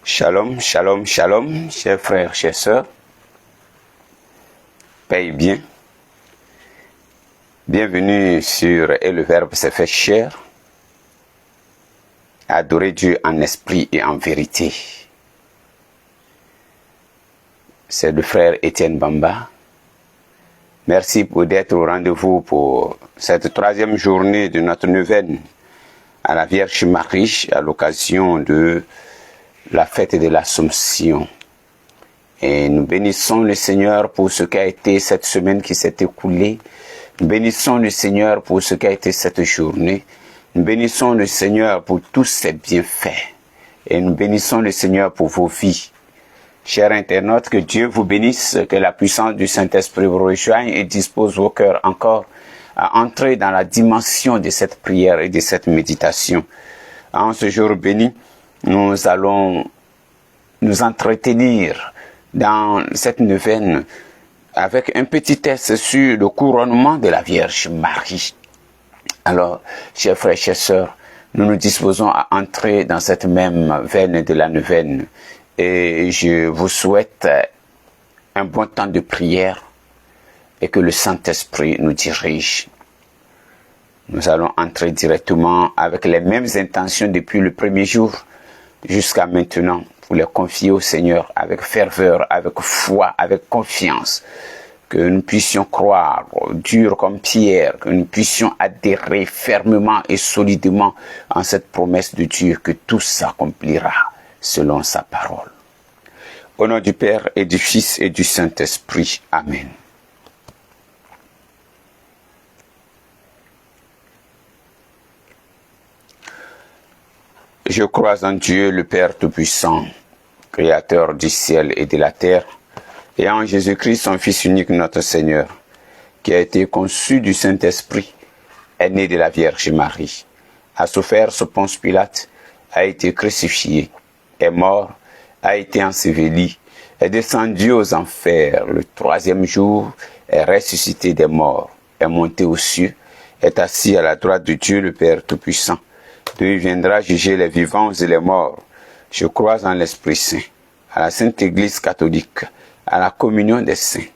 Shalom, shalom, shalom, chers frères, chers sœurs. Paix et bien. Bienvenue sur Et le Verbe s'est fait chair. Adorer Dieu en esprit et en vérité. C'est le frère Étienne Bamba. Merci d'être au rendez-vous pour cette troisième journée de notre neuvaine à la Vierge Marie à l'occasion de la fête de l'Assomption. Et nous bénissons le Seigneur pour ce qu'a été cette semaine qui s'est écoulée. Nous bénissons le Seigneur pour ce qu'a été cette journée. Nous bénissons le Seigneur pour tous ses bienfaits. Et nous bénissons le Seigneur pour vos vies. Chers internautes, que Dieu vous bénisse, que la puissance du Saint-Esprit vous rejoigne et dispose vos cœurs encore à entrer dans la dimension de cette prière et de cette méditation. En ce jour béni, nous allons nous entretenir dans cette neuvaine avec un petit test sur le couronnement de la Vierge Marie. Alors, chers frères, chères sœurs, nous nous disposons à entrer dans cette même veine de la neuvaine et je vous souhaite un bon temps de prière et que le Saint-Esprit nous dirige. Nous allons entrer directement avec les mêmes intentions depuis le premier jour jusqu'à maintenant, pour les confier au Seigneur avec ferveur, avec foi, avec confiance, que nous puissions croire dur comme pierre, que nous puissions adhérer fermement et solidement en cette promesse de Dieu que tout s'accomplira selon sa parole. Au nom du Père et du Fils et du Saint-Esprit. Amen. Je crois en Dieu, le Père Tout-Puissant, Créateur du ciel et de la terre, et en Jésus-Christ, son Fils unique, notre Seigneur, qui a été conçu du Saint-Esprit, est né de la Vierge Marie, a souffert sous Ponce Pilate, a été crucifié, est mort, a été enseveli, est descendu aux enfers, le troisième jour est ressuscité des morts, est monté aux cieux, est assis à la droite de Dieu, le Père Tout-Puissant. D'où il viendra juger les vivants et les morts. Je crois en l'Esprit Saint, à la Sainte Église catholique, à la communion des saints,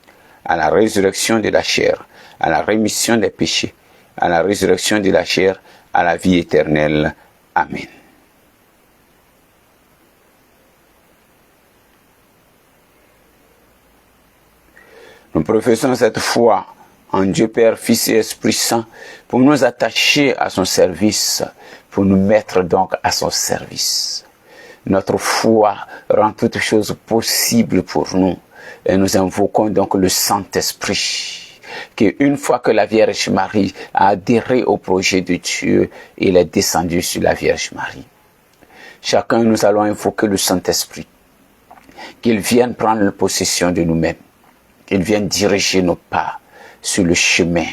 à la résurrection de la chair, à la rémission des péchés, à la résurrection de la chair, à la vie éternelle. Amen. Nous professons cette foi en Dieu Père, Fils et Esprit Saint pour nous attacher à son service, pour nous mettre donc à son service. Notre foi rend toutes choses possibles pour nous et nous invoquons donc le Saint-Esprit qui, une fois que la Vierge Marie a adhéré au projet de Dieu, il est descendu sur la Vierge Marie. Chacun, nous allons invoquer le Saint-Esprit, qu'il vienne prendre possession de nous-mêmes, qu'il vienne diriger nos pas sur le chemin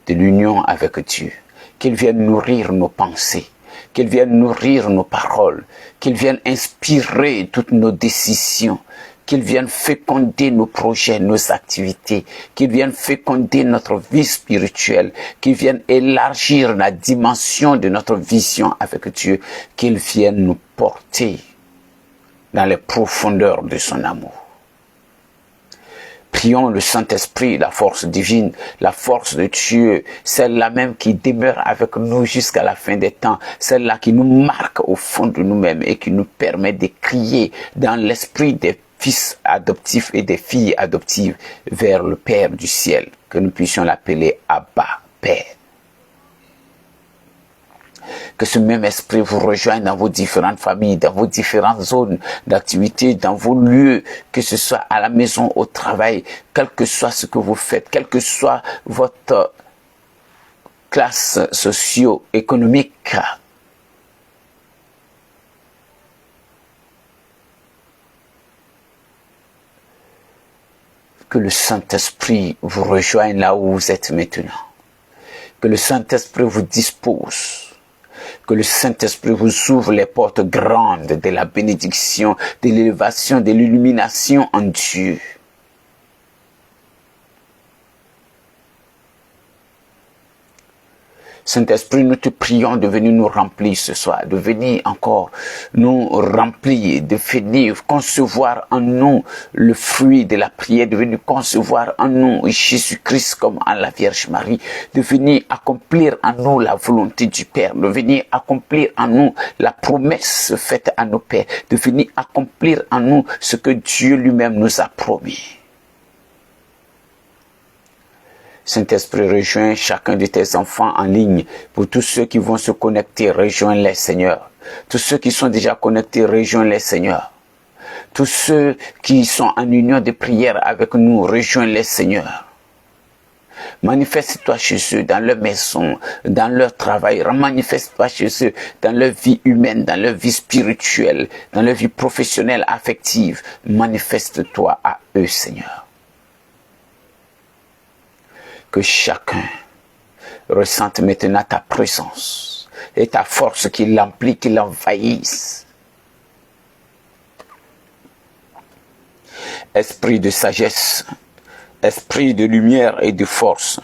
de l'union avec Dieu, qu'il vienne nourrir nos pensées, qu'il vienne nourrir nos paroles, qu'il vienne inspirer toutes nos décisions, qu'il vienne féconder nos projets, nos activités, qu'il vienne féconder notre vie spirituelle, qu'il vienne élargir la dimension de notre vision avec Dieu, qu'il vienne nous porter dans les profondeurs de son amour. Prions le Saint-Esprit, la force divine, la force de Dieu, celle-là même qui demeure avec nous jusqu'à la fin des temps, celle-là qui nous marque au fond de nous-mêmes et qui nous permet de crier dans l'esprit des fils adoptifs et des filles adoptives vers le Père du ciel, que nous puissions l'appeler Abba, Père. Que ce même esprit vous rejoigne dans vos différentes familles, dans vos différentes zones d'activité, dans vos lieux, que ce soit à la maison, au travail, quel que soit ce que vous faites, quelle que soit votre classe socio-économique. Que le Saint-Esprit vous rejoigne là où vous êtes maintenant. Que le Saint-Esprit vous dispose. Que le Saint-Esprit vous ouvre les portes grandes de la bénédiction, de l'élévation, de l'illumination en Dieu. Saint-Esprit, nous te prions de venir nous remplir ce soir, de venir encore nous remplir, de venir concevoir en nous le fruit de la prière, de venir concevoir en nous Jésus-Christ comme en la Vierge Marie, de venir accomplir en nous la volonté du Père, de venir accomplir en nous la promesse faite à nos pères, de venir accomplir en nous ce que Dieu lui-même nous a promis. Saint-Esprit, rejoins chacun de tes enfants en ligne. Pour tous ceux qui vont se connecter, rejoins-les, Seigneur. Tous ceux qui sont déjà connectés, rejoins-les, Seigneur. Tous ceux qui sont en union de prière avec nous, rejoins-les, Seigneur. Manifeste-toi chez eux, dans leur maison, dans leur travail. Manifeste-toi chez eux, dans leur vie humaine, dans leur vie spirituelle, dans leur vie professionnelle, affective. Manifeste-toi à eux, Seigneur. Que chacun ressente maintenant ta présence et ta force qui l'emplit, qui l'envahisse. Esprit de sagesse, esprit de lumière et de force,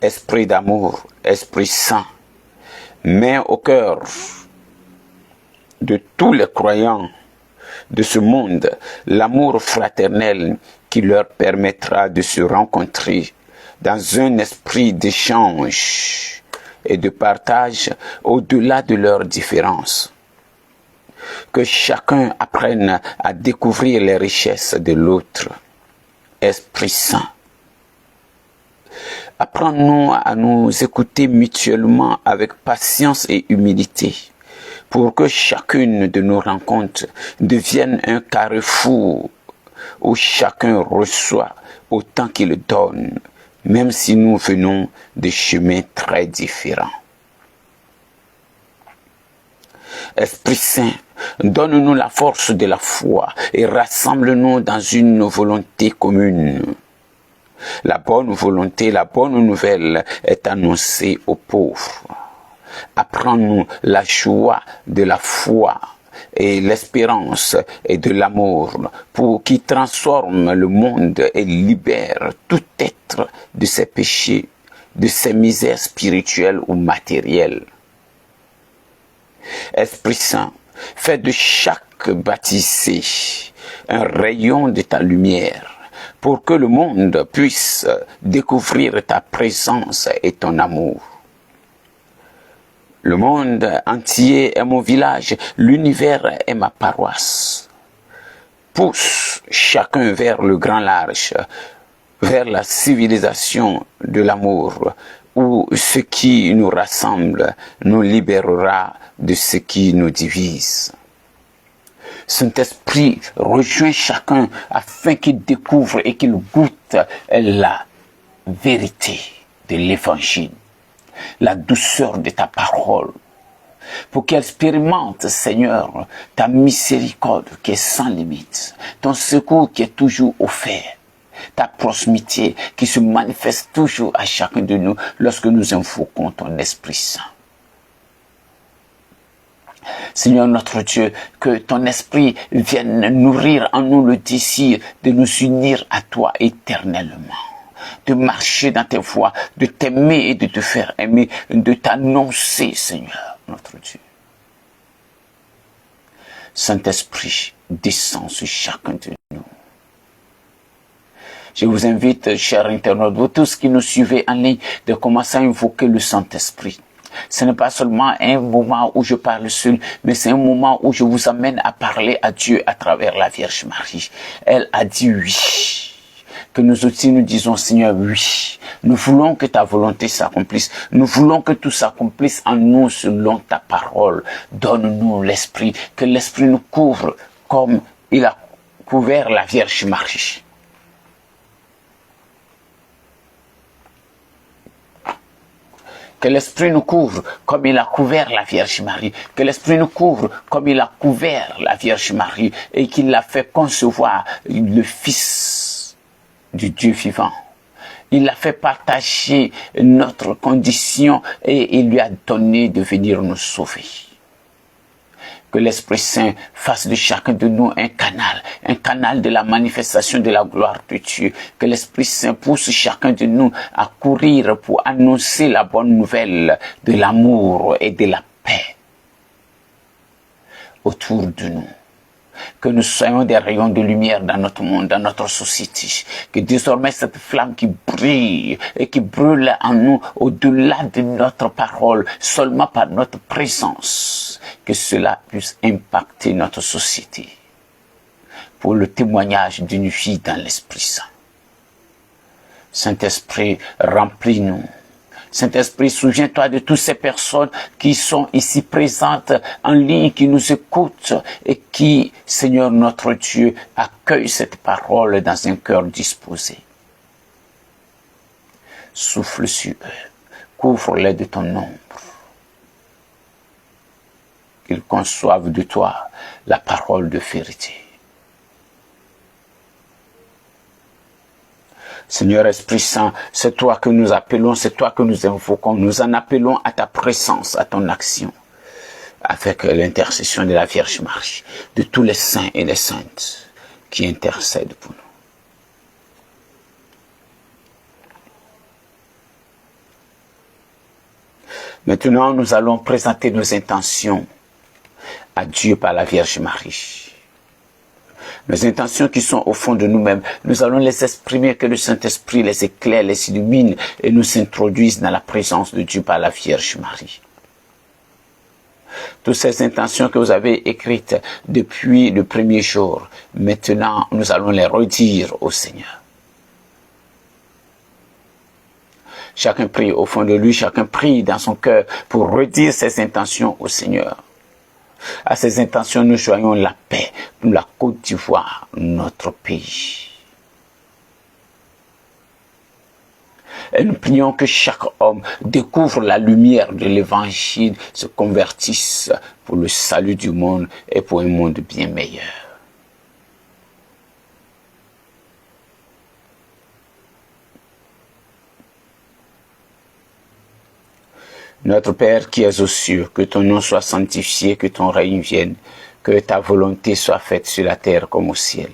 esprit d'amour, Esprit Saint, mets au cœur de tous les croyants de ce monde l'amour fraternel qui leur permettra de se rencontrer dans un esprit d'échange et de partage au-delà de leurs différences. Que chacun apprenne à découvrir les richesses de l'autre. Esprit Saint, apprends-nous à nous écouter mutuellement avec patience et humilité, pour que chacune de nos rencontres devienne un carrefour où chacun reçoit autant qu'il donne, même si nous venons de chemins très différents. Esprit Saint, donne-nous la force de la foi et rassemble-nous dans une volonté commune. La bonne volonté, la bonne nouvelle est annoncée aux pauvres. Apprends-nous la joie de la foi et l'espérance et de l'amour pour qui transforme le monde et libère tout être de ses péchés, de ses misères spirituelles ou matérielles. Esprit Saint, fais de chaque baptisé un rayon de ta lumière pour que le monde puisse découvrir ta présence et ton amour. Le monde entier est mon village, l'univers est ma paroisse. Pousse chacun vers le grand large, vers la civilisation de l'amour, où ce qui nous rassemble nous libérera de ce qui nous divise. Saint-Esprit, rejoins chacun afin qu'il découvre et qu'il goûte la vérité de l'Évangile, la douceur de ta parole, pour qu'elle expérimente, Seigneur, ta miséricorde qui est sans limite, ton secours qui est toujours offert, ta proximité qui se manifeste toujours à chacun de nous lorsque nous invoquons ton Esprit Saint. Seigneur notre Dieu, que ton Esprit vienne nourrir en nous le désir de nous unir à toi éternellement, de marcher dans tes voies, de t'aimer et de te faire aimer, de t'annoncer, Seigneur notre Dieu. Saint-Esprit, descends sur chacun de nous. Je vous invite, chers internautes, vous tous qui nous suivez en ligne, de commencer à invoquer le Saint-Esprit. Ce n'est pas seulement un moment où je parle seul, mais c'est un moment où je vous amène à parler à Dieu à travers la Vierge Marie. Elle a dit oui. Que nous aussi nous disons, Seigneur, oui. Nous voulons que ta volonté s'accomplisse. Nous voulons que tout s'accomplisse en nous selon ta parole. Donne-nous l'Esprit, que l'Esprit nous couvre comme il a couvert la Vierge Marie. Que l'Esprit nous couvre comme il a couvert la Vierge Marie. Que l'Esprit nous couvre comme il a couvert la Vierge Marie et qu'il l'a fait concevoir le Fils du Dieu vivant. Il a fait partager notre condition et il lui a donné de venir nous sauver. Que l'Esprit Saint fasse de chacun de nous un canal de la manifestation de la gloire de Dieu. Que l'Esprit Saint pousse chacun de nous à courir pour annoncer la bonne nouvelle de l'amour et de la paix autour de nous. Que nous soyons des rayons de lumière dans notre monde, dans notre société. Que désormais cette flamme qui brille et qui brûle en nous au-delà de notre parole, seulement par notre présence, que cela puisse impacter notre société pour le témoignage d'une vie dans l'Esprit Saint. Saint-Esprit, remplis-nous. Saint-Esprit, souviens-toi de toutes ces personnes qui sont ici présentes en ligne, qui nous écoutent et qui, Seigneur notre Dieu, accueillent cette parole dans un cœur disposé. Souffle sur eux, couvre-les de ton ombre. Qu'ils conçoivent de toi la parole de vérité. Seigneur Esprit Saint, c'est toi que nous appelons, c'est toi que nous invoquons. Nous en appelons à ta présence, à ton action, avec l'intercession de la Vierge Marie, de tous les saints et les saintes qui intercèdent pour nous. Maintenant, nous allons présenter nos intentions à Dieu par la Vierge Marie. Nos intentions qui sont au fond de nous-mêmes, nous allons les exprimer, que le Saint-Esprit les éclaire, les illumine et nous introduise dans la présence de Dieu par la Vierge Marie. Toutes ces intentions que vous avez écrites depuis le premier jour, maintenant nous allons les redire au Seigneur. Chacun prie au fond de lui, chacun prie dans son cœur pour redire ses intentions au Seigneur. À ces intentions, nous joignons la paix pour la Côte d'Ivoire, notre pays. Et nous prions que chaque homme découvre la lumière de l'Évangile, se convertisse pour le salut du monde et pour un monde bien meilleur. Notre Père qui es aux cieux, que ton nom soit sanctifié, que ton règne vienne, que ta volonté soit faite sur la terre comme au ciel.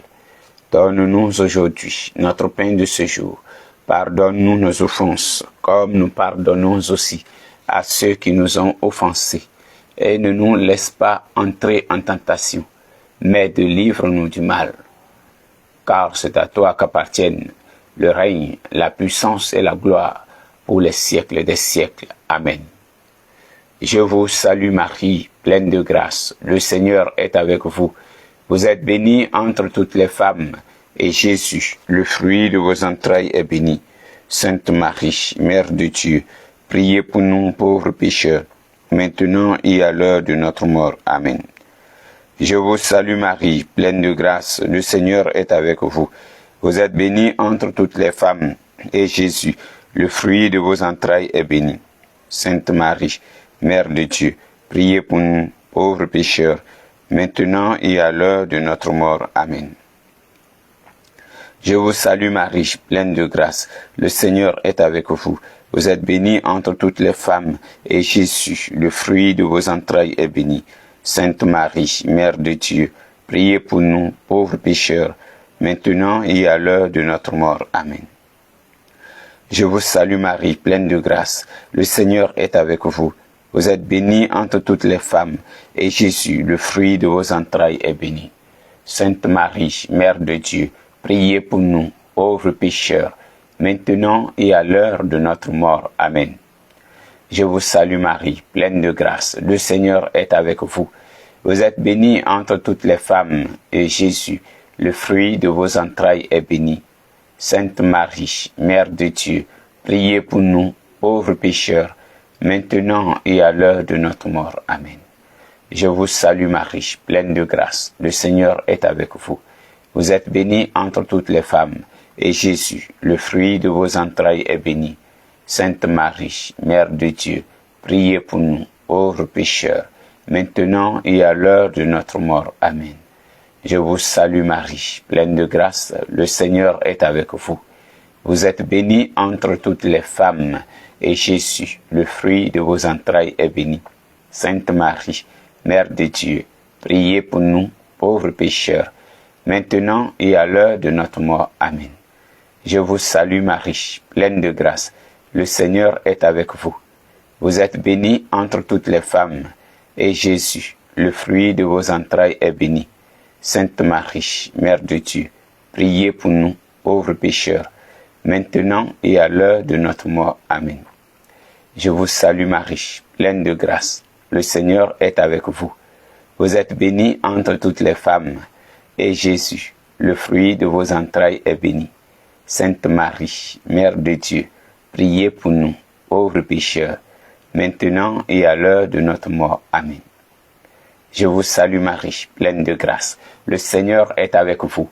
Donne-nous aujourd'hui notre pain de ce jour. Pardonne-nous nos offenses, comme nous pardonnons aussi à ceux qui nous ont offensés. Et ne nous laisse pas entrer en tentation, mais délivre-nous du mal. Car c'est à toi qu'appartiennent le règne, la puissance et la gloire pour les siècles des siècles. Amen. Je vous salue Marie, pleine de grâce. Le Seigneur est avec vous. Vous êtes bénie entre toutes les femmes, et Jésus, le fruit de vos entrailles, est béni. Sainte Marie, Mère de Dieu, priez pour nous pauvres pécheurs, maintenant et à l'heure de notre mort. Amen. Je vous salue Marie, pleine de grâce. Le Seigneur est avec vous. Vous êtes bénie entre toutes les femmes, et Jésus, le fruit de vos entrailles, est béni. Sainte Marie, Mère de Dieu, priez pour nous, pauvres pécheurs, maintenant et à l'heure de notre mort. Amen. Je vous salue Marie, pleine de grâce. Le Seigneur est avec vous. Vous êtes bénie entre toutes les femmes, et Jésus, le fruit de vos entrailles, est béni. Sainte Marie, Mère de Dieu, priez pour nous, pauvres pécheurs, maintenant et à l'heure de notre mort. Amen. Je vous salue Marie, pleine de grâce. Le Seigneur est avec vous. Vous êtes bénie entre toutes les femmes, et Jésus, le fruit de vos entrailles, est béni. Sainte Marie, Mère de Dieu, priez pour nous, pauvres pécheurs, maintenant et à l'heure de notre mort. Amen. Je vous salue Marie, pleine de grâce. Le Seigneur est avec vous. Vous êtes bénie entre toutes les femmes, et Jésus, le fruit de vos entrailles, est béni. Sainte Marie, Mère de Dieu, priez pour nous, pauvres pécheurs, maintenant et à l'heure de notre mort. Amen. Je vous salue Marie, pleine de grâce. Le Seigneur est avec vous. Vous êtes bénie entre toutes les femmes, et Jésus, le fruit de vos entrailles, est béni. Sainte Marie, Mère de Dieu, priez pour nous, pauvres pécheurs, maintenant et à l'heure de notre mort. Amen. Je vous salue Marie, pleine de grâce, le Seigneur est avec vous. Vous êtes bénie entre toutes les femmes, et Jésus, le fruit de vos entrailles, est béni. Sainte Marie, Mère de Dieu, priez pour nous, pauvres pécheurs, maintenant et à l'heure de notre mort. Amen. Je vous salue Marie, pleine de grâce. Le Seigneur est avec vous. Vous êtes bénie entre toutes les femmes, et Jésus, le fruit de vos entrailles, est béni. Sainte Marie, Mère de Dieu, priez pour nous, pauvres pécheurs, maintenant et à l'heure de notre mort. Amen. Je vous salue Marie, pleine de grâce. Le Seigneur est avec vous. Vous êtes bénie entre toutes les femmes, et Jésus, le fruit de vos entrailles, est béni. Sainte Marie, Mère de Dieu, priez pour nous, pauvres pécheurs, maintenant et à l'heure de notre mort. Amen. Je vous salue Marie, pleine de grâce. Le Seigneur est avec vous.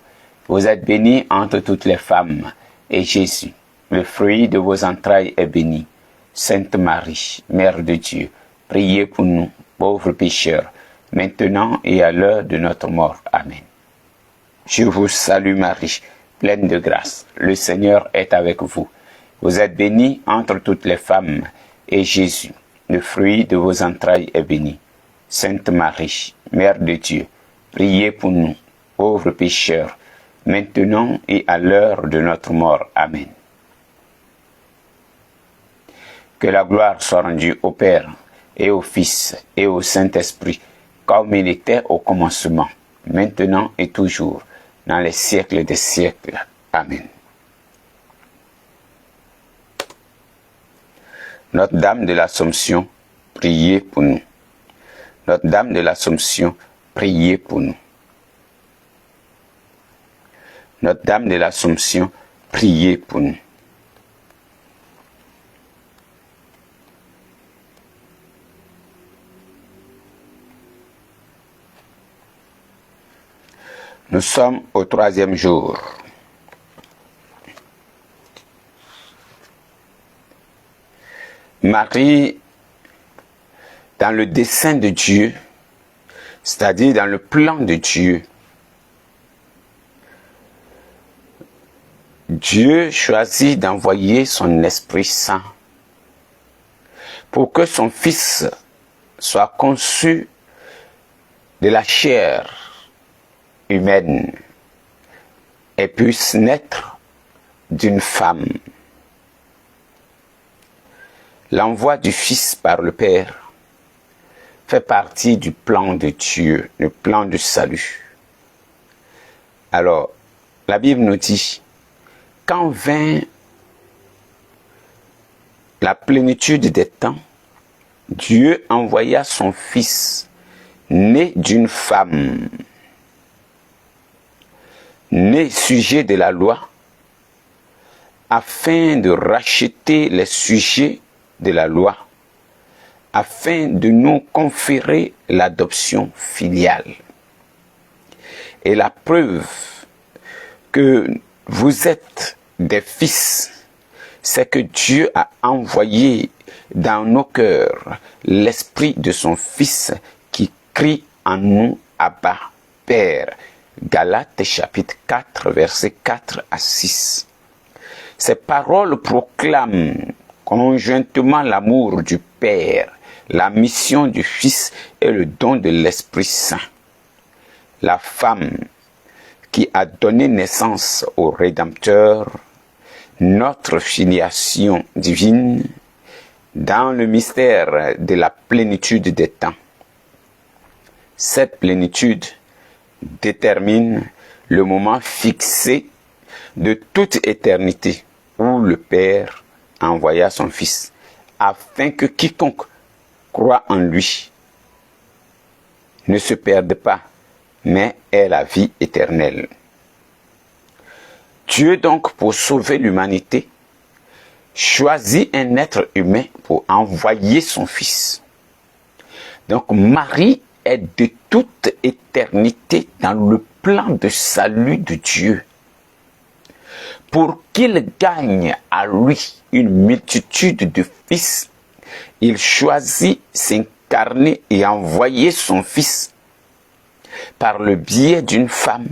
Vous êtes bénie entre toutes les femmes, et Jésus, le fruit de vos entrailles, est béni. Sainte Marie, Mère de Dieu, priez pour nous, pauvres pécheurs, maintenant et à l'heure de notre mort. Amen. Je vous salue Marie, pleine de grâce. Le Seigneur est avec vous. Vous êtes bénie entre toutes les femmes, et Jésus, le fruit de vos entrailles, est béni. Sainte Marie, Mère de Dieu, priez pour nous, pauvres pécheurs, maintenant et à l'heure de notre mort. Amen. Que la gloire soit rendue au Père, et au Fils, et au Saint-Esprit, comme il était au commencement, maintenant et toujours, dans les siècles des siècles. Amen. Notre-Dame de l'Assomption, priez pour nous. Notre-Dame de l'Assomption, priez pour nous. Notre-Dame de l'Assomption, priez pour nous. Nous sommes au 3e jour. Marie, dans le dessein de Dieu, c'est-à-dire dans le plan de Dieu, Dieu choisit d'envoyer son Esprit Saint pour que son Fils soit conçu de la chair humaine et puisse naître d'une femme. L'envoi du Fils par le Père fait partie du plan de Dieu, le plan du salut. Alors, la Bible nous dit, quand vint la plénitude des temps, Dieu envoya son Fils, né d'une femme, né sujet de la loi, afin de racheter les sujets de la loi, afin de nous conférer l'adoption filiale. Et la preuve que vous êtes des fils, c'est que Dieu a envoyé dans nos cœurs l'esprit de son Fils qui crie en nous, Abba, Père. Galates chapitre 4, versets 4 à 6. Ces paroles proclament conjointement l'amour du Père, la mission du Fils et le don de l'Esprit Saint. La femme qui a donné naissance au Rédempteur, notre filiation divine, dans le mystère de la plénitude des temps. Cette plénitude détermine le moment fixé de toute éternité où le Père envoya son Fils, afin que quiconque croit en lui ne se perde pas, mais ait la vie éternelle. Dieu donc, pour sauver l'humanité, choisit un être humain pour envoyer son Fils. Donc Marie est de toute éternité dans le plan de salut de Dieu. Pour qu'il gagne à lui une multitude de fils, il choisit s'incarner et envoyer son Fils par le biais d'une femme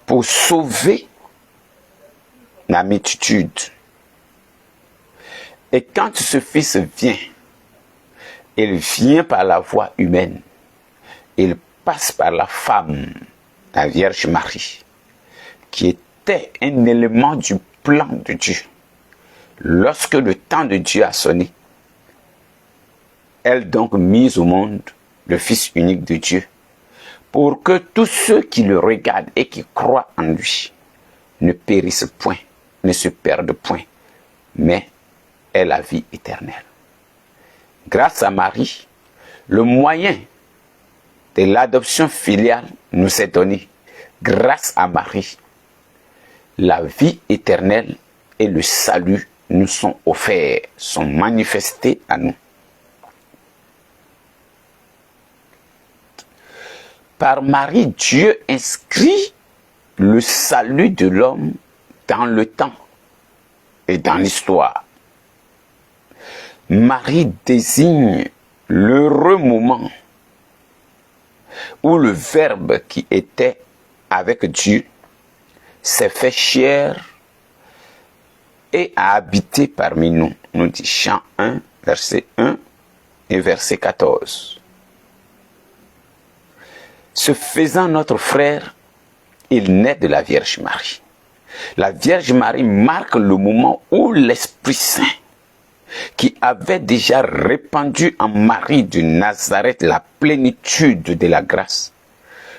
pour sauver la multitude. Et quand ce Fils vient, il vient par la voie humaine. il passe par la femme, la Vierge Marie, qui était un élément du plan de Dieu. Lorsque le temps de Dieu a sonné, elle donc mise au monde le Fils unique de Dieu, pour que tous ceux qui le regardent et qui croient en lui ne périssent point, ne se perdent point, mais aient la vie éternelle. Grâce à Marie, le moyen de l'adoption filiale nous est donné. Grâce à Marie, la vie éternelle et le salut nous sont offerts, sont manifestés à nous. Par Marie, Dieu inscrit le salut de l'homme dans le temps et dans l'histoire. Marie désigne l'heureux moment où le Verbe qui était avec Dieu s'est fait chair et a habité parmi nous. Nous dit Jean 1, verset 1 et verset 14. Se faisant notre frère, il naît de la Vierge Marie. La Vierge Marie marque le moment où l'Esprit Saint, qui avait déjà répandu en Marie de Nazareth la plénitude de la grâce,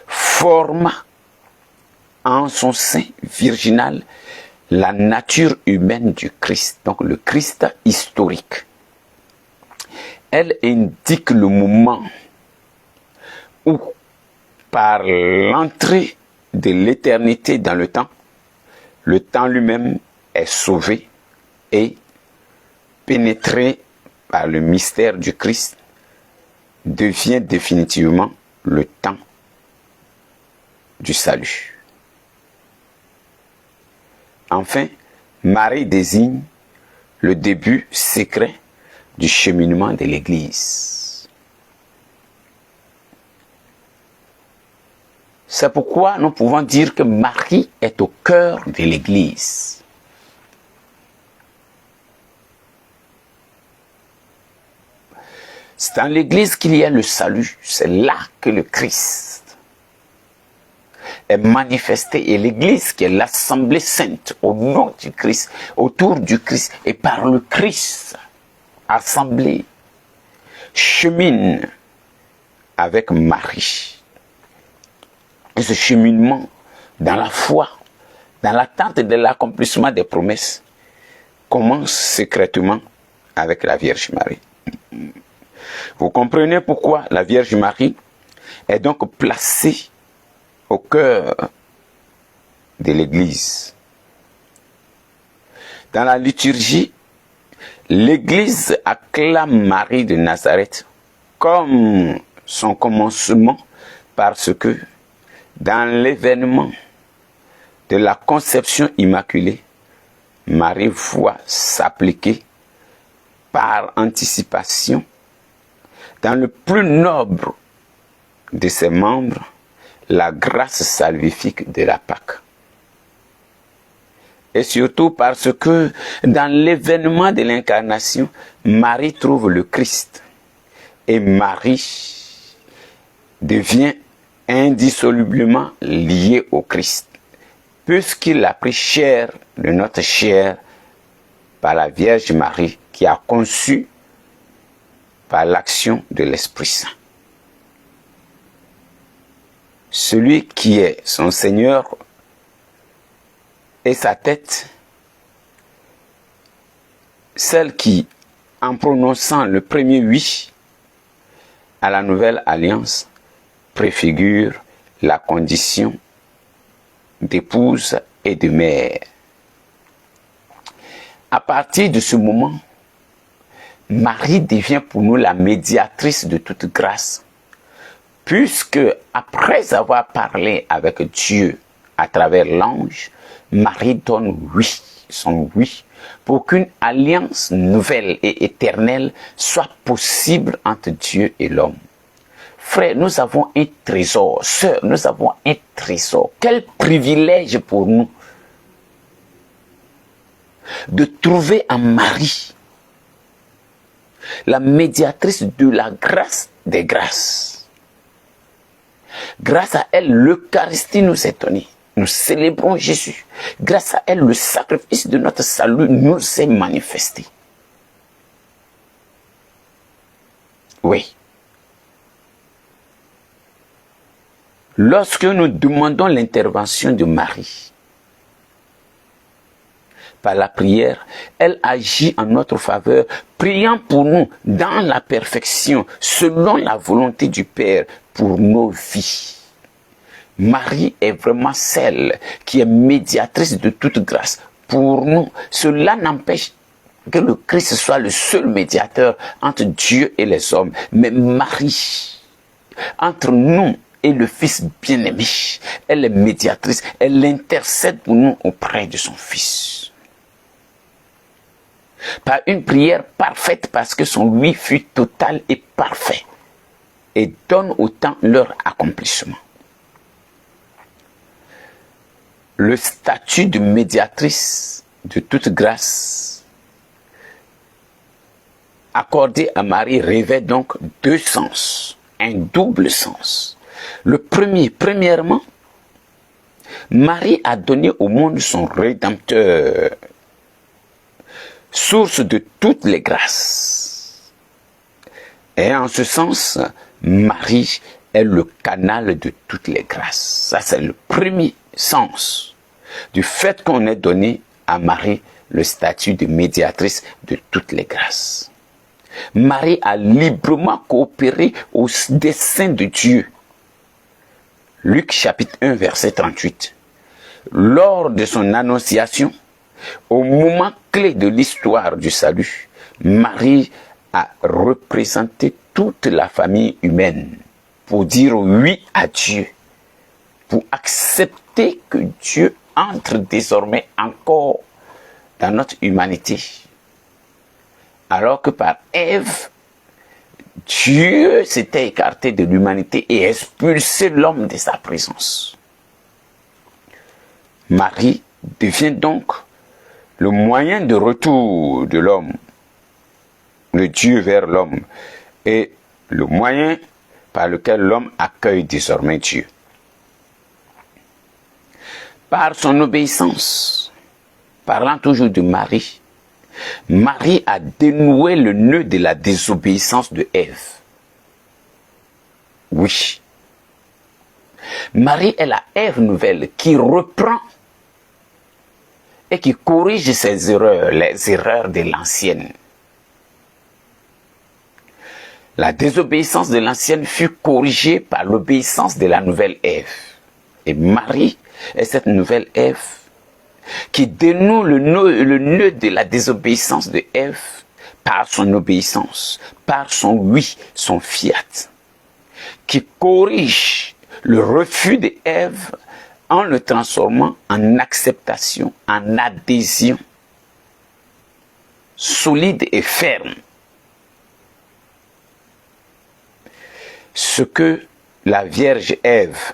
forma en son sein virginal la nature humaine du Christ, donc le Christ historique. Elle indique le moment où, par l'entrée de l'éternité dans le temps lui-même est sauvé et pénétré par le mystère du Christ, devient définitivement le temps du salut. Enfin, Marie désigne le début secret du cheminement de l'Église. C'est pourquoi nous pouvons dire que Marie est au cœur de l'Église. C'est dans l'Église qu'il y a le salut. C'est là que le Christ est manifesté. Et l'Église, qui est l'Assemblée sainte, au nom du Christ, autour du Christ, et par le Christ, assemblée, chemine avec Marie. Et ce cheminement, dans la foi, dans l'attente de l'accomplissement des promesses, commence secrètement avec la Vierge Marie. Vous comprenez pourquoi la Vierge Marie est donc placée au cœur de l'Église. Dans la liturgie, l'Église acclame Marie de Nazareth comme son commencement, parce que dans l'événement de la conception immaculée, Marie voit s'appliquer par anticipation dans le plus noble de ses membres la grâce salvifique de la Pâque. Et surtout parce que dans l'événement de l'incarnation, Marie trouve le Christ. Et Marie devient indissolublement liée au Christ, puisqu'il a pris chair de notre chair par la Vierge Marie, qui a conçu par l'action de l'Esprit Saint. Celui qui est son Seigneur et sa tête, celle qui, en prononçant le premier oui à la nouvelle alliance, préfigure la condition d'épouse et de mère. À partir de ce moment, Marie devient pour nous la médiatrice de toute grâce, puisque après avoir parlé avec Dieu à travers l'ange, Marie donne oui, son oui, pour qu'une alliance nouvelle et éternelle soit possible entre Dieu et l'homme. Frères, nous avons un trésor. Sœurs, nous avons un trésor. Quel privilège pour nous de trouver en Marie la médiatrice de la grâce des grâces. Grâce à elle, l'Eucharistie nous est donnée. Nous célébrons Jésus. Grâce à elle, le sacrifice de notre salut nous est manifesté. Oui. Lorsque nous demandons l'intervention de Marie, par la prière, elle agit en notre faveur, priant pour nous dans la perfection, selon la volonté du Père, pour nos vies. Marie est vraiment celle qui est médiatrice de toute grâce pour nous. Cela n'empêche que le Christ soit le seul médiateur entre Dieu et les hommes. Mais Marie, entre nous et le Fils bien-aimé, elle est médiatrice, elle intercède pour nous auprès de son Fils. Par une prière parfaite, parce que son oui fut total et parfait, et donne autant leur accomplissement. Le statut de médiatrice de toute grâce accordé à Marie revêt donc deux sens, un double sens. Le premier, premièrement, Marie a donné au monde son Rédempteur, source de toutes les grâces. Et en ce sens, Marie est le canal de toutes les grâces. Ça, c'est le premier sens du fait qu'on ait donné à Marie le statut de médiatrice de toutes les grâces. Marie a librement coopéré au dessein de Dieu. Luc chapitre 1 verset 38. Lors de son annonciation, au moment clé de l'histoire du salut, Marie a représenté toute la famille humaine pour dire oui à Dieu, pour accepter que Dieu entre désormais encore dans notre humanité. Alors que par Ève, Dieu s'était écarté de l'humanité et expulsé l'homme de sa présence. Marie devient donc le moyen de retour de l'homme, de Dieu vers l'homme, et le moyen par lequel l'homme accueille désormais Dieu. Par son obéissance, parlant toujours de Marie, Marie a dénoué le nœud de la désobéissance de Ève. Oui. Marie est la Ève nouvelle qui reprend et qui corrige ses erreurs, les erreurs de l'ancienne. La désobéissance de l'ancienne fut corrigée par l'obéissance de la nouvelle Ève. Et Marie est cette nouvelle Ève qui dénoue le nœud de la désobéissance de Ève par son obéissance, par son oui, son fiat, qui corrige le refus de Ève en le transformant en acceptation, en adhésion solide et ferme. Ce que la Vierge Ève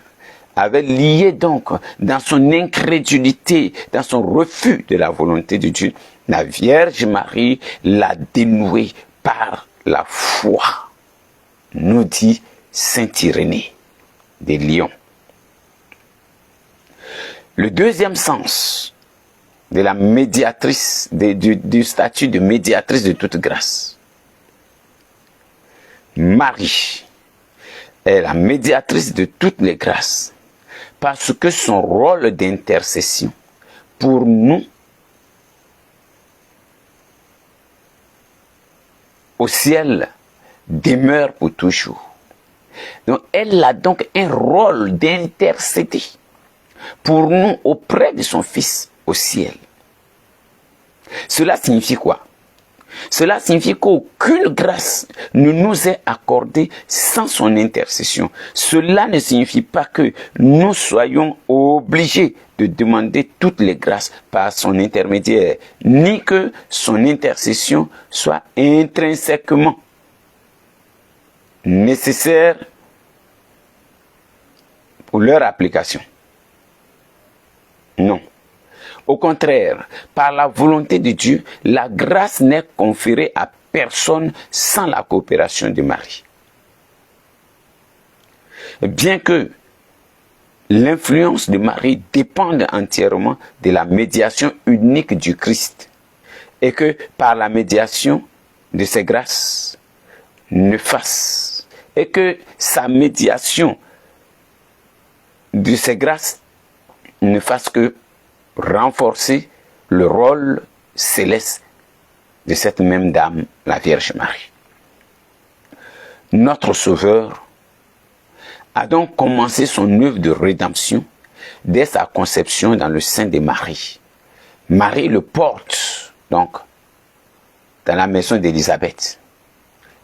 avait lié donc dans son incrédulité, dans son refus de la volonté de Dieu, la Vierge Marie l'a dénoué par la foi, nous dit saint Irénée de Lyon. Le deuxième sens de la médiatrice, du statut de médiatrice de toute grâce. Marie est la médiatrice de toutes les grâces parce que son rôle d'intercession pour nous au ciel demeure pour toujours. Donc elle a donc un rôle d'intercéder pour nous auprès de son Fils au ciel. Cela signifie quoi? Cela signifie qu'aucune grâce ne nous est accordée sans son intercession. Cela ne signifie pas que nous soyons obligés de demander toutes les grâces par son intermédiaire, ni que son intercession soit intrinsèquement nécessaire pour leur application. Non. Au contraire, par la volonté de Dieu, la grâce n'est conférée à personne sans la coopération de Marie. bien que l'influence de Marie dépende entièrement de la médiation unique du Christ et que par la médiation de ses grâces ne fasse et que sa médiation de ses grâces ne fasse que renforcer le rôle céleste de cette même dame, la Vierge Marie. Notre Sauveur a donc commencé son œuvre de rédemption dès sa conception dans le sein de Marie. Marie le porte donc dans la maison d'Élisabeth.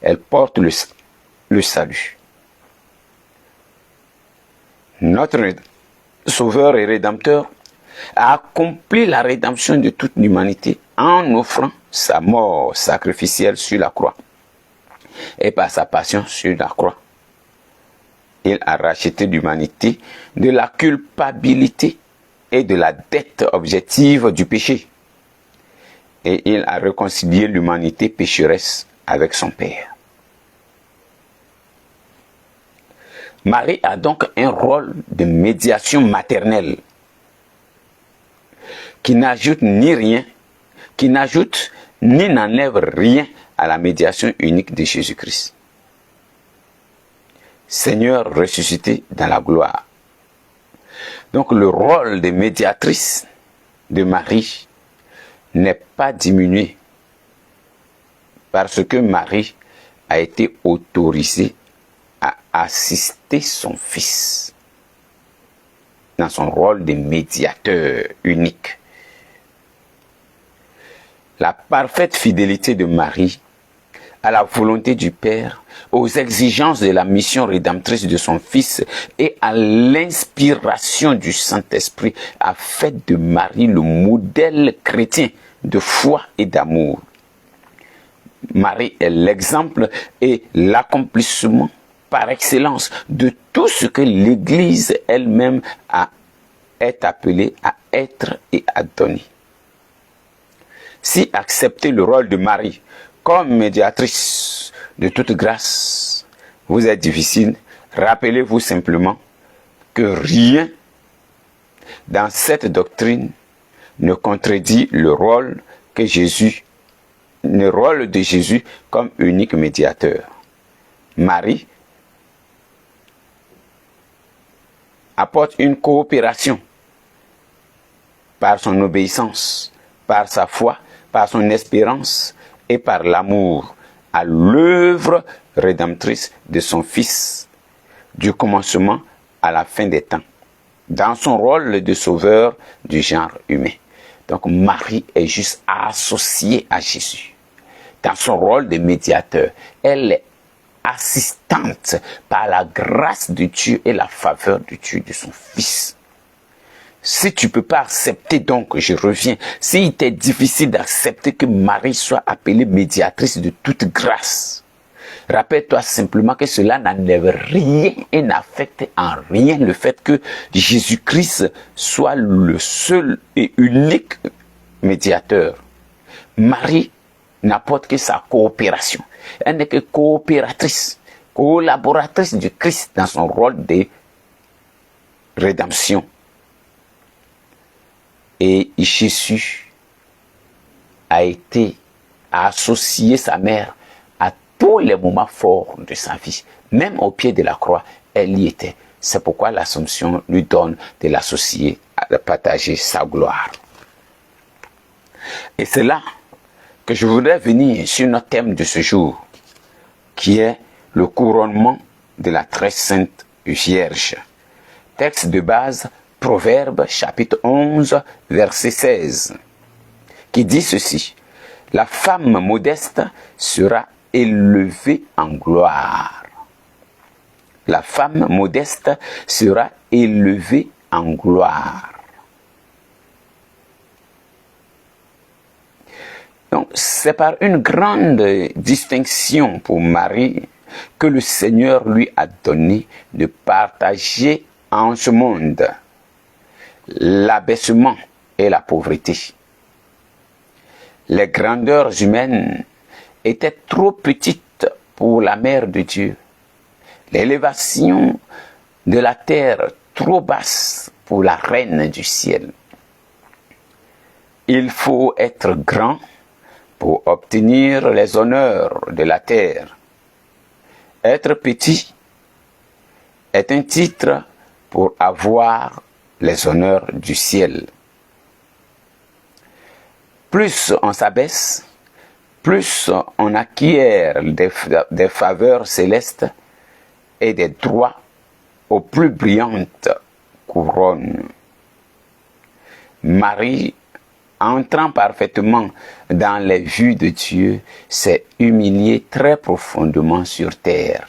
Elle porte le salut. Notre Sauveur et Rédempteur a accompli la rédemption de toute l'humanité en offrant sa mort sacrificielle sur la croix. Et par sa passion sur la croix, il a racheté l'humanité de la culpabilité et de la dette objective du péché. Et il a réconcilié l'humanité pécheresse avec son Père. Marie a donc un rôle de médiation maternelle qui n'ajoute ni rien, qui n'ajoute ni n'enlève rien à la médiation unique de Jésus-Christ. Seigneur ressuscité dans la gloire. Donc le rôle de médiatrice de Marie n'est pas diminué parce que Marie a été autorisée à assister son Fils dans son rôle de médiateur unique. La parfaite fidélité de Marie à la volonté du Père, aux exigences de la mission rédemptrice de son Fils et à l'inspiration du Saint-Esprit a fait de Marie le modèle chrétien de foi et d'amour. Marie est l'exemple et l'accomplissement par excellence de tout ce que l'Église elle-même est appelée à être et à donner. Si accepter le rôle de Marie comme médiatrice de toute grâce vous est difficile, rappelez-vous simplement que rien dans cette doctrine ne contredit le rôle de Jésus comme unique médiateur. Marie apporte une coopération par son obéissance, par sa foi, par son espérance et par l'amour à l'œuvre rédemptrice de son Fils, du commencement à la fin des temps, dans son rôle de sauveur du genre humain. Donc Marie est juste associée à Jésus. Dans son rôle de médiateur, elle est assistante par la grâce de Dieu et la faveur de Dieu de son Fils. Si tu ne peux pas accepter, donc je reviens, s'il t'est difficile d'accepter que Marie soit appelée médiatrice de toute grâce, rappelle-toi simplement que cela n'enlève rien et n'affecte en rien le fait que Jésus-Christ soit le seul et unique médiateur. Marie n'apporte que sa coopération. Elle n'est que coopératrice, collaboratrice du Christ dans son rôle de rédemption. Et Jésus a associé sa mère à tous les moments forts de sa vie. Même au pied de la croix, elle y était. C'est pourquoi l'Assomption lui donne de l'associer, de partager sa gloire. Et c'est là que je voudrais venir sur notre thème de ce jour, qui est le couronnement de la très sainte Vierge. Texte de base, Proverbe chapitre 11, verset 16, qui dit ceci: la femme modeste sera élevée en gloire. La femme modeste sera élevée en gloire. Donc, c'est par une grande distinction pour Marie que le Seigneur lui a donné de partager en ce monde l'abaissement et la pauvreté. Les grandeurs humaines étaient trop petites pour la Mère de Dieu. L'élévation de la terre trop basse pour la reine du ciel. Il faut être grand pour obtenir les honneurs de la terre. Être petit est un titre pour avoir les honneurs du ciel. Plus on s'abaisse, plus on acquiert des faveurs célestes et des droits aux plus brillantes couronnes. Marie, entrant parfaitement dans les vues de Dieu, s'est humiliée très profondément sur terre,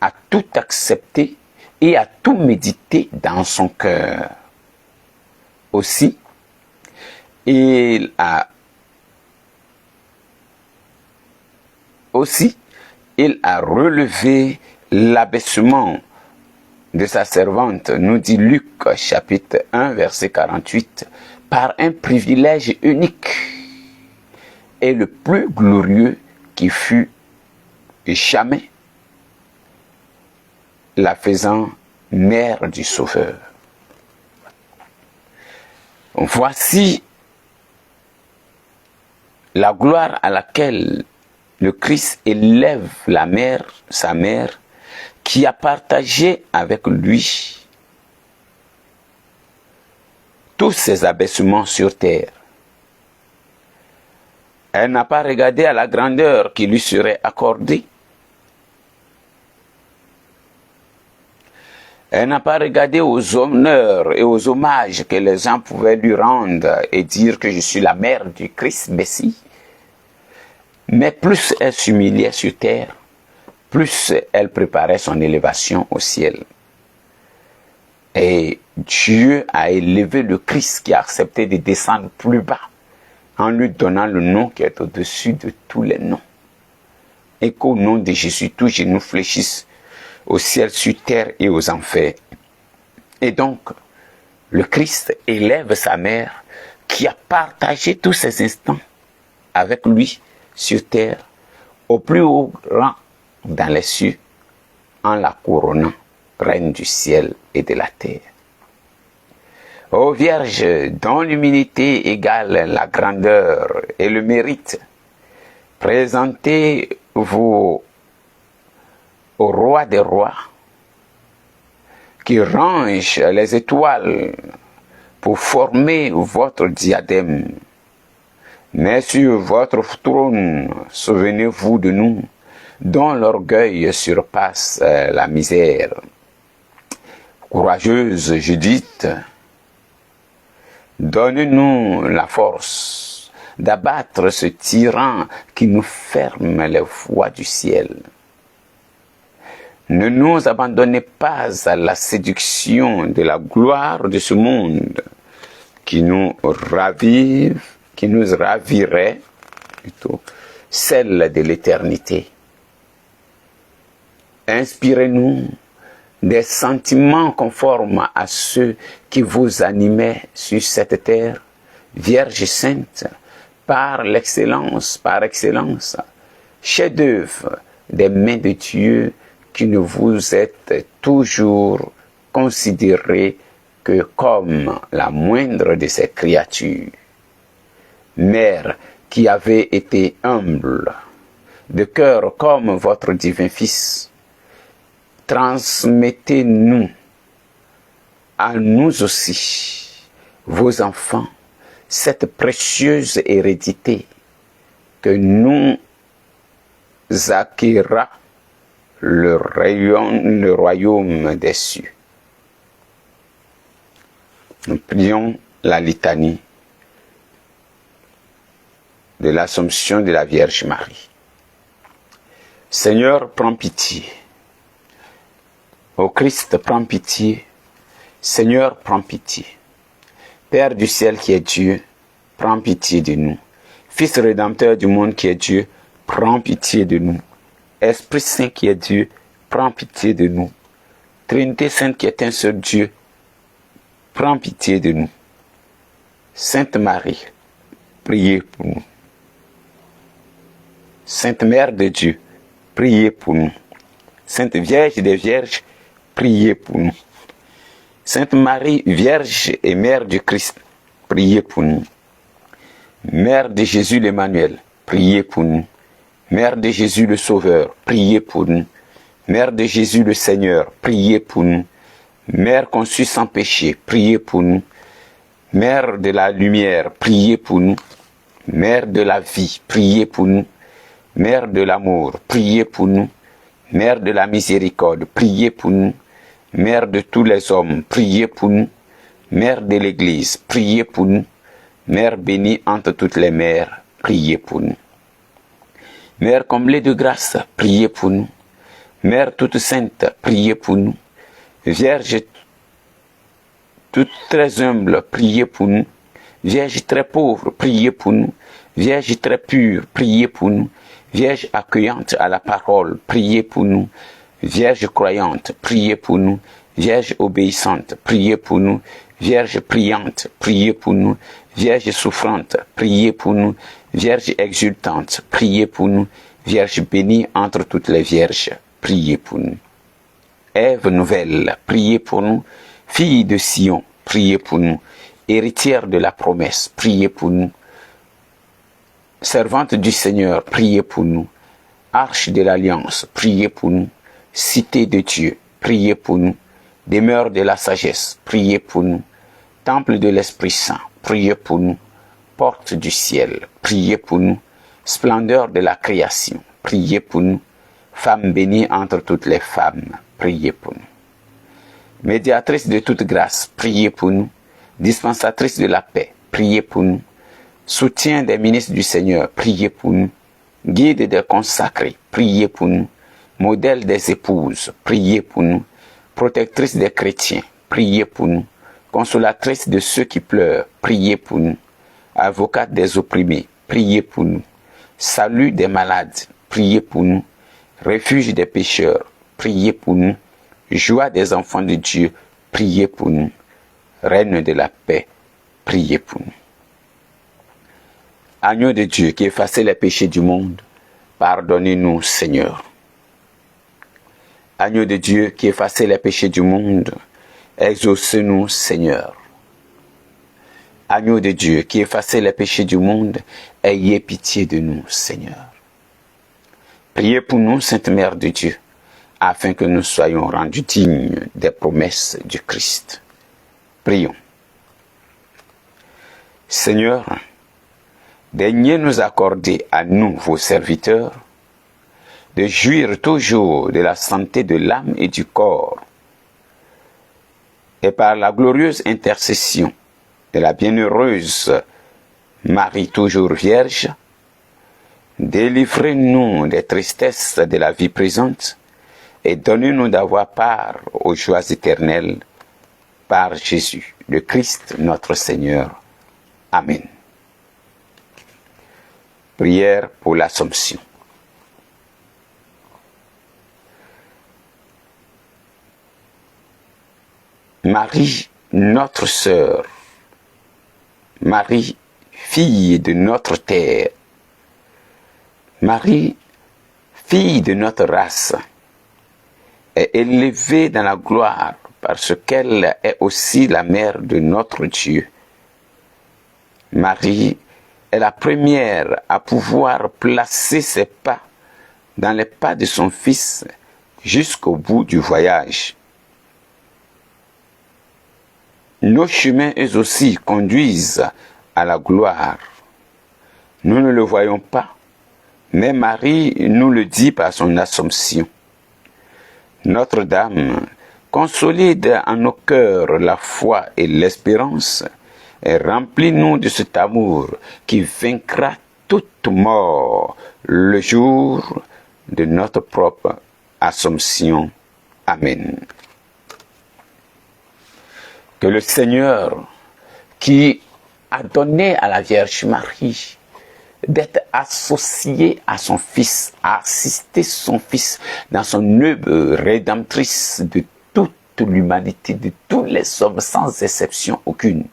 à tout accepter et à tout méditer dans son cœur. Aussi, il a relevé l'abaissement de sa servante, nous dit Luc chapitre 1 verset 48, par un privilège unique et le plus glorieux qui fut jamais, la faisant mère du Sauveur. Voici la gloire à laquelle le Christ élève sa mère, qui a partagé avec lui tous ses abaissements sur terre. Elle n'a pas regardé à la grandeur qui lui serait accordée. Elle n'a pas regardé aux honneurs et aux hommages que les gens pouvaient lui rendre et dire que je suis la mère du Christ Messie. Mais plus elle s'humiliait sur terre, plus elle préparait son élévation au ciel. Et Dieu a élevé le Christ qui a accepté de descendre plus bas en lui donnant le nom qui est au-dessus de tous les noms. Et qu'au nom de Jésus, tous genoux fléchissent au ciel, sur terre et aux enfers. Et donc, le Christ élève sa mère qui a partagé tous ses instants avec lui sur terre, au plus haut rang dans les cieux, en la couronnant reine du ciel et de la terre. Ô Vierge, dont l'humilité égale la grandeur et le mérite, présentez-vous au roi des rois, qui range les étoiles pour former votre diadème. Mais sur votre trône, souvenez-vous de nous, dont l'orgueil surpasse la misère. Courageuse Judith, donne-nous la force d'abattre ce tyran qui nous ferme les voies du ciel. Ne nous abandonnez pas à la séduction de la gloire de ce monde qui nous ravirait plutôt celle de l'éternité. Inspirez-nous des sentiments conformes à ceux qui vous animaient sur cette terre, Vierge sainte, par excellence, chef-d'œuvre des mains de Dieu, qui ne vous êtes toujours considéré que comme la moindre de ses créatures. Mère qui avez été humble, de cœur comme votre divin Fils, transmettez-nous à nous aussi, vos enfants, cette précieuse hérédité que nous acquérera le royaume des cieux. Nous prions la litanie de l'Assomption de la Vierge Marie. Seigneur, prends pitié. Ô Christ, prends pitié. Seigneur, prends pitié. Père du ciel qui est Dieu, prends pitié de nous. Fils rédempteur du monde qui est Dieu, prends pitié de nous. Esprit Saint qui est Dieu, prends pitié de nous. Trinité Sainte qui est un seul Dieu, prends pitié de nous. Sainte Marie, priez pour nous. Sainte Mère de Dieu, priez pour nous. Sainte Vierge des Vierges, priez pour nous. Sainte Marie, Vierge et Mère du Christ, priez pour nous. Mère de Jésus l'Emmanuel, priez pour nous. Mère de Jésus le Sauveur, priez pour nous. Mère de Jésus le Seigneur, priez pour nous. Mère conçue sans péché, priez pour nous. Mère de la lumière, priez pour nous. Mère de la vie, priez pour nous. Mère de l'amour, priez pour nous. Mère de la miséricorde, priez pour nous. Mère de tous les hommes, priez pour nous. Mère de l'Église, priez pour nous. Mère bénie entre toutes les mères, priez pour nous. Mère comblée de grâce, priez pour nous. Mère toute sainte, priez pour nous. Vierge toute très humble, priez pour nous. Vierge très pauvre, priez pour nous. Vierge très pure, priez pour nous. Vierge accueillante à la parole, priez pour nous. Vierge croyante, priez pour nous. Vierge obéissante, priez pour nous. Vierge priante, priez pour nous. Vierge souffrante, priez pour nous. Vierge exultante, priez pour nous. Vierge bénie entre toutes les vierges, priez pour nous. Ève nouvelle, priez pour nous. Fille de Sion, priez pour nous. Héritière de la promesse, priez pour nous. Servante du Seigneur, priez pour nous. Arche de l'Alliance, priez pour nous. Cité de Dieu, priez pour nous. Demeure de la sagesse, priez pour nous. Temple de l'Esprit Saint, priez pour nous. Porte du ciel, priez pour nous. Splendeur de la création, priez pour nous. Femme bénie entre toutes les femmes, priez pour nous. Médiatrice de toute grâce, priez pour nous. Dispensatrice de la paix, priez pour nous. Soutien des ministres du Seigneur, priez pour nous. Guide des consacrés, priez pour nous. Modèle des épouses, priez pour nous. Protectrice des chrétiens, priez pour nous. Consolatrice de ceux qui pleurent, priez pour nous. Avocate des opprimés, priez pour nous. Salut des malades, priez pour nous. Refuge des pécheurs, priez pour nous. Joie des enfants de Dieu, priez pour nous. Reine de la paix, priez pour nous. Agneau de Dieu qui effacez les péchés du monde, pardonnez-nous, Seigneur. Agneau de Dieu qui effacez les péchés du monde, exaucez-nous, Seigneur. Agneau de Dieu qui effacez les péchés du monde, ayez pitié de nous, Seigneur. Priez pour nous, Sainte Mère de Dieu, afin que nous soyons rendus dignes des promesses du Christ. Prions. Seigneur, daignez nous accorder à nous, vos serviteurs, de jouir toujours de la santé de l'âme et du corps, et par la glorieuse intercession de la bienheureuse Marie toujours Vierge, délivrez-nous des tristesses de la vie présente et donnez-nous d'avoir part aux joies éternelles par Jésus, le Christ notre Seigneur. Amen. Prière pour l'Assomption. Marie, notre sœur, Marie, fille de notre terre, Marie, fille de notre race, est élevée dans la gloire parce qu'elle est aussi la mère de notre Dieu. Marie est la première à pouvoir placer ses pas dans les pas de son Fils jusqu'au bout du voyage. Nos chemins, eux aussi, conduisent à la gloire. Nous ne le voyons pas, mais Marie nous le dit par son Assomption. Notre-Dame consolide en nos cœurs la foi et l'espérance, et remplis-nous de cet amour qui vaincra toute mort le jour de notre propre Assomption. Amen. Que le Seigneur, qui a donné à la Vierge Marie d'être associée à son Fils, à assister son Fils dans son œuvre rédemptrice de toute l'humanité, de tous les hommes, sans exception aucune,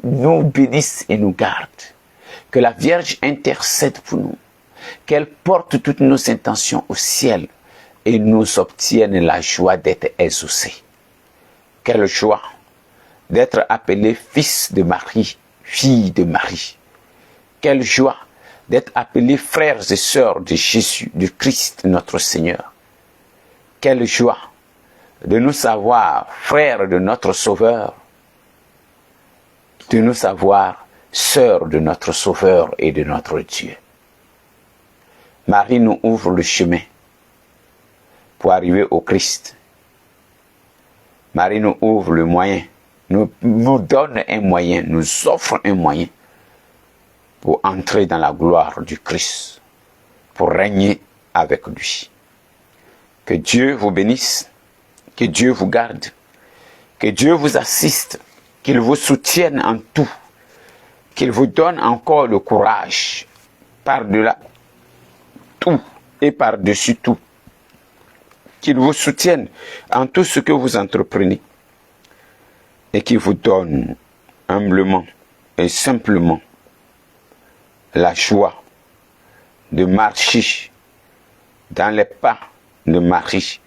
nous bénisse et nous garde. Que la Vierge intercède pour nous, qu'elle porte toutes nos intentions au ciel, et nous obtienne la joie d'être exaucés. Quelle joie d'être appelés fils de Marie, fille de Marie. Quelle joie d'être appelés frères et sœurs de Jésus, de Christ notre Seigneur. Quelle joie de nous savoir frères de notre Sauveur, de nous savoir sœurs de notre Sauveur et de notre Dieu. Marie nous ouvre le chemin pour arriver au Christ. Marie nous ouvre le moyen, nous donne un moyen, nous offre un moyen pour entrer dans la gloire du Christ, pour régner avec lui. Que Dieu vous bénisse, que Dieu vous garde, que Dieu vous assiste, qu'il vous soutienne en tout, qu'il vous donne encore le courage par-delà tout et par-dessus tout, qu'il vous soutienne en tout ce que vous entreprenez et qu'il vous donne humblement et simplement la joie de marcher dans les pas de Marie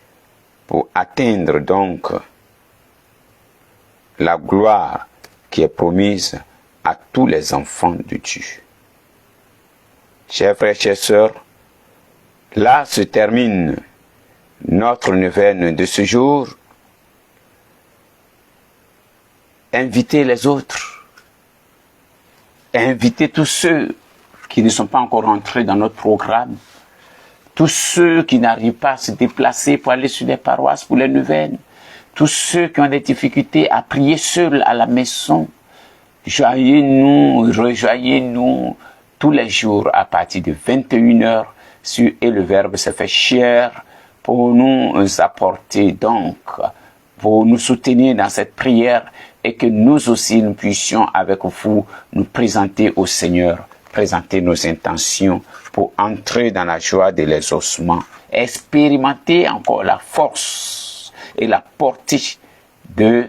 pour atteindre donc la gloire qui est promise à tous les enfants de Dieu. Chers frères, chères sœurs, là se termine notre neuvaine de ce jour. Invitez les autres, invitez tous ceux qui ne sont pas encore entrés dans notre programme, tous ceux qui n'arrivent pas à se déplacer pour aller sur les paroisses pour les neuvaines, tous ceux qui ont des difficultés à prier seuls à la maison. Joignez-nous, rejoignez-nous tous les jours à partir de 21h sur Et le Verbe se fait chair pour nous apporter donc, pour nous soutenir dans cette prière et que nous aussi nous puissions avec vous nous présenter au Seigneur, présenter nos intentions pour entrer dans la joie de l'exaucement, expérimenter encore la force et la portée de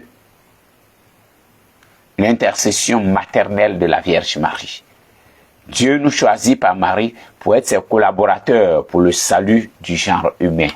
l'intercession maternelle de la Vierge Marie. Dieu nous choisit par Marie pour être ses collaborateurs pour le salut du genre humain.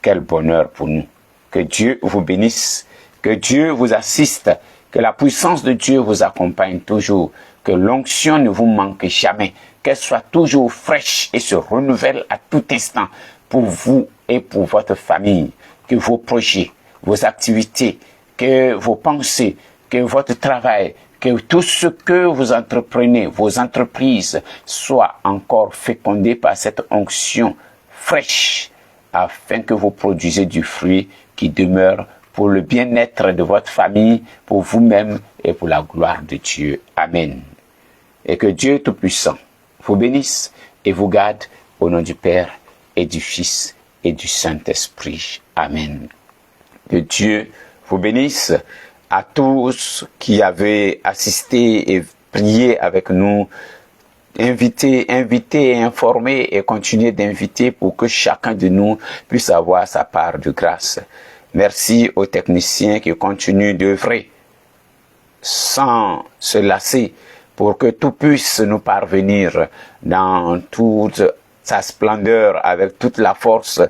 Quel bonheur pour nous. Que Dieu vous bénisse, que Dieu vous assiste, que la puissance de Dieu vous accompagne toujours, que l'onction ne vous manque jamais, qu'elle soit toujours fraîche et se renouvelle à tout instant pour vous et pour votre famille, que vos projets, vos activités, que vos pensées, que votre travail, que tout ce que vous entreprenez, vos entreprises, soient encore fécondés par cette onction fraîche, afin que vous produisez du fruit qui demeure pour le bien-être de votre famille, pour vous-même et pour la gloire de Dieu. Amen. Et que Dieu Tout-Puissant vous bénisse et vous garde au nom du Père et du Fils et du Saint-Esprit. Amen. Que Dieu vous bénisse. À tous qui avaient assisté et prié avec nous, invitez et informez et continuez d'inviter pour que chacun de nous puisse avoir sa part de grâce. Merci aux techniciens qui continuent d'œuvrer sans se lasser pour que tout puisse nous parvenir dans toute sa splendeur avec toute la force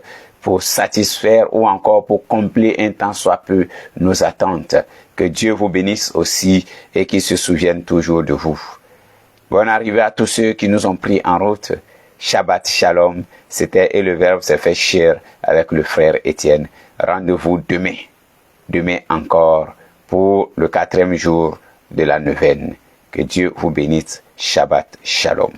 pour satisfaire ou encore pour combler un tant soit peu nos attentes. Que Dieu vous bénisse aussi et qu'il se souvienne toujours de vous. Bonne arrivée à tous ceux qui nous ont pris en route. Shabbat Shalom. C'était Et le Verbe s'est fait chair avec le frère Étienne. Rendez-vous demain encore pour le 4e jour de la neuvaine. Que Dieu vous bénisse. Shabbat Shalom.